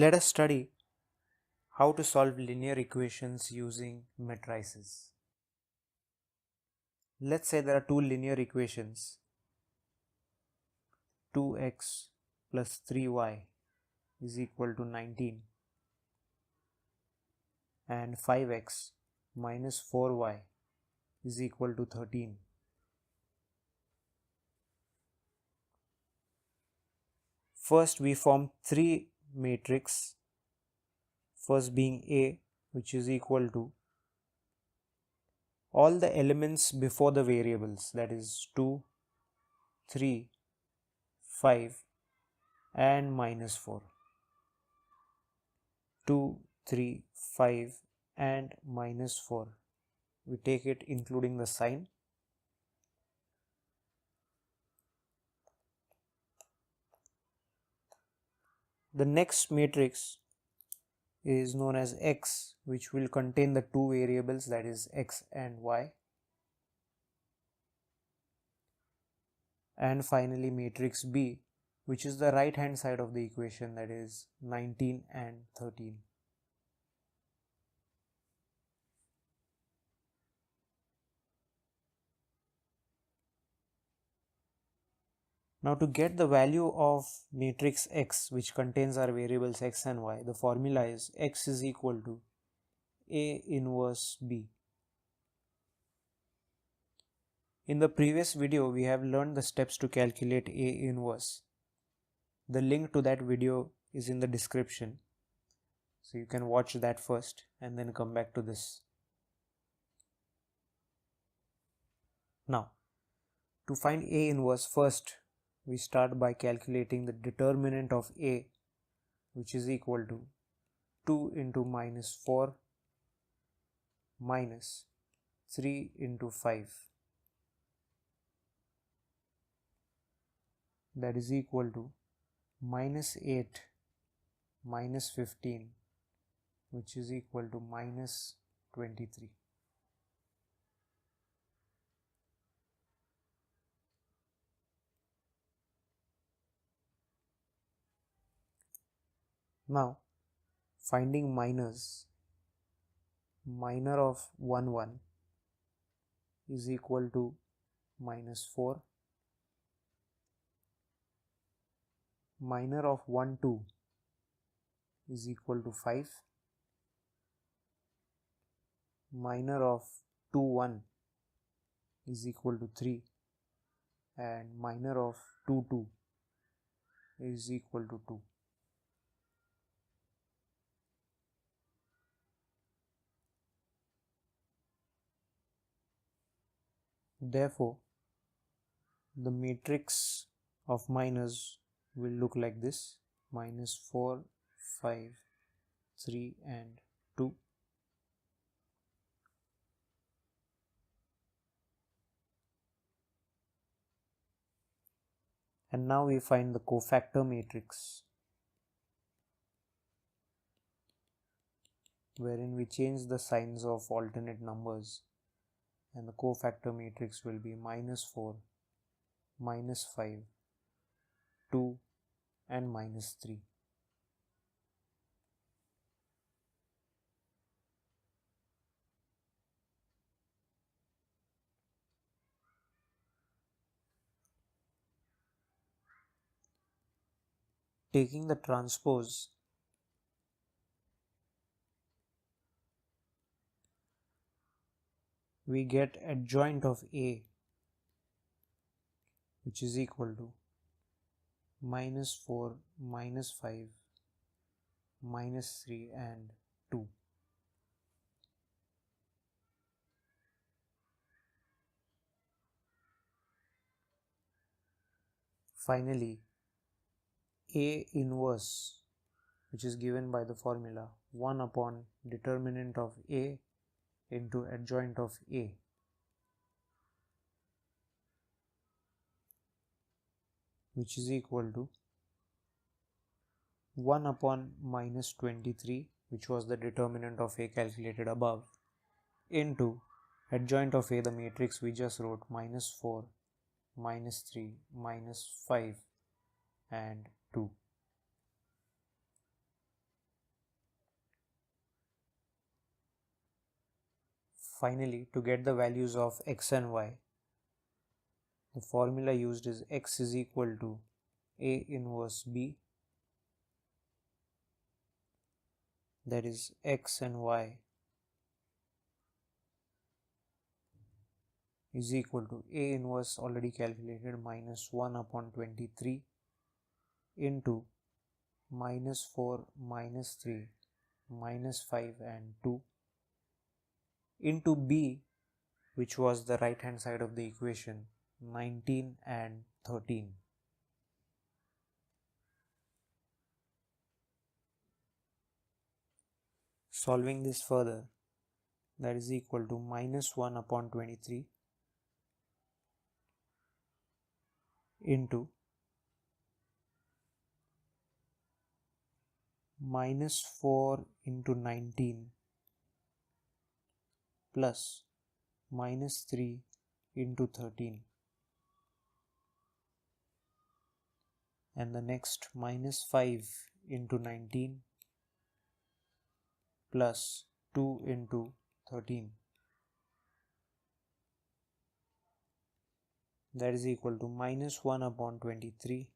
Let us study how to solve linear equations using matrices. Let's say there are two linear equations, 2x plus 3y is equal to 19 and 5x minus 4y is equal to 13. First we form three matrices, first being A, which is equal to all the elements before the variables, that is 2, 3, 5 and minus 4. 2, 3, 5 and minus 4. We take it including the sign. The next matrix is known as X, which will contain the two variables, that is X and Y. And finally matrix B, which is the right hand side of the equation, that is 19 and 13. Now to get the value of matrix X, which contains our variables X and Y, the formula is X is equal to A inverse B. In the previous video, we have learned the steps to calculate A inverse. The link to that video is in the description. So you can watch that first and then come back to this. Now, to find A inverse, first we start by calculating the determinant of A, which is equal to 2 into minus 4 minus 3 into 5. That is equal to minus 8 minus 15, which is equal to minus 23. Now, finding minors, minor of 1 1 is equal to minus 4. Minor of 1 2 is equal to 5. Minor of 2 1 is equal to 3. And minor of 2 2 is equal to 2. Therefore, the matrix of minors will look like this: minus 4, 5, 3 and 2. And now we find the cofactor matrix, wherein we change the signs of alternate numbers, and the cofactor matrix will be minus 4, minus 5, 2 and minus 3. Taking the transpose, we get adjoint of A, which is equal to minus 4, minus 5, minus 3 and 2. Finally, A inverse, which is given by the formula 1 upon determinant of A into adjoint of A. Which is equal to 1 upon minus 23, which was the determinant of A calculated above, into adjoint of A, the matrix we just wrote, minus 4, minus 3, minus 5 and 2. Finally, to get the values of x and y, the formula used is x is equal to A inverse B, that is x and y is equal to A inverse already calculated minus 1 upon 23 into minus 4 minus 3 minus 5 and 2 into B, which was the right hand side of the equation, 19 and 13. Solving this further, that is equal to minus 1 upon 23 into minus 4 into 19 plus minus 3 into 13, and the next minus 5 into 19 plus 2 into 13, that is equal to minus 1 upon 23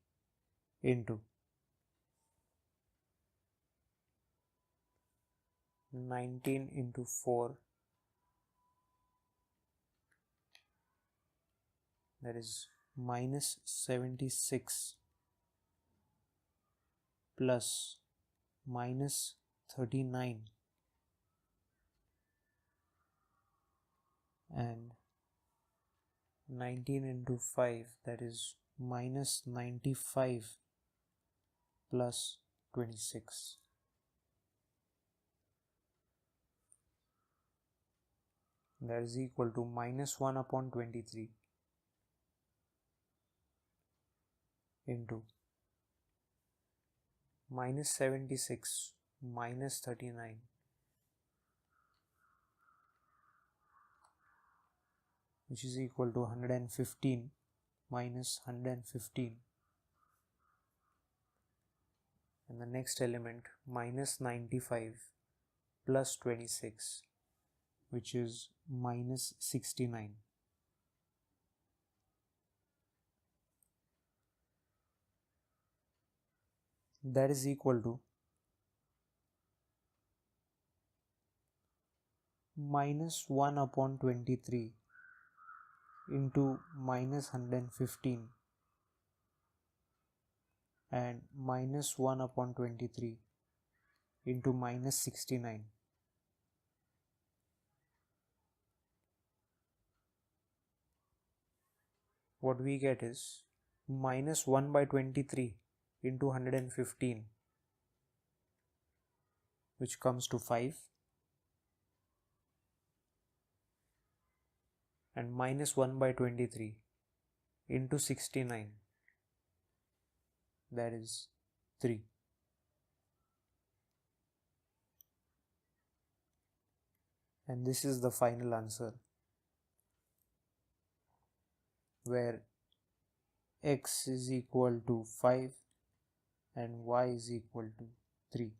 into 19 into 4, that is minus 76 plus minus 39, and 19 into 5, that is minus 95 plus 26. That is equal to minus 1 upon 23 into minus 76 minus 39, which is equal to 115 minus 115, and the next element minus 95 plus 26, which is minus 69. That is equal to minus 1 upon 23 into minus 115 and minus 1 upon 23 into minus 69. What we get is minus 1 by 23 into 115, which comes to 5, and minus 1 by 23 into 69, that is 3. And this is the final answer, where x is equal to 5 and y is equal to 3.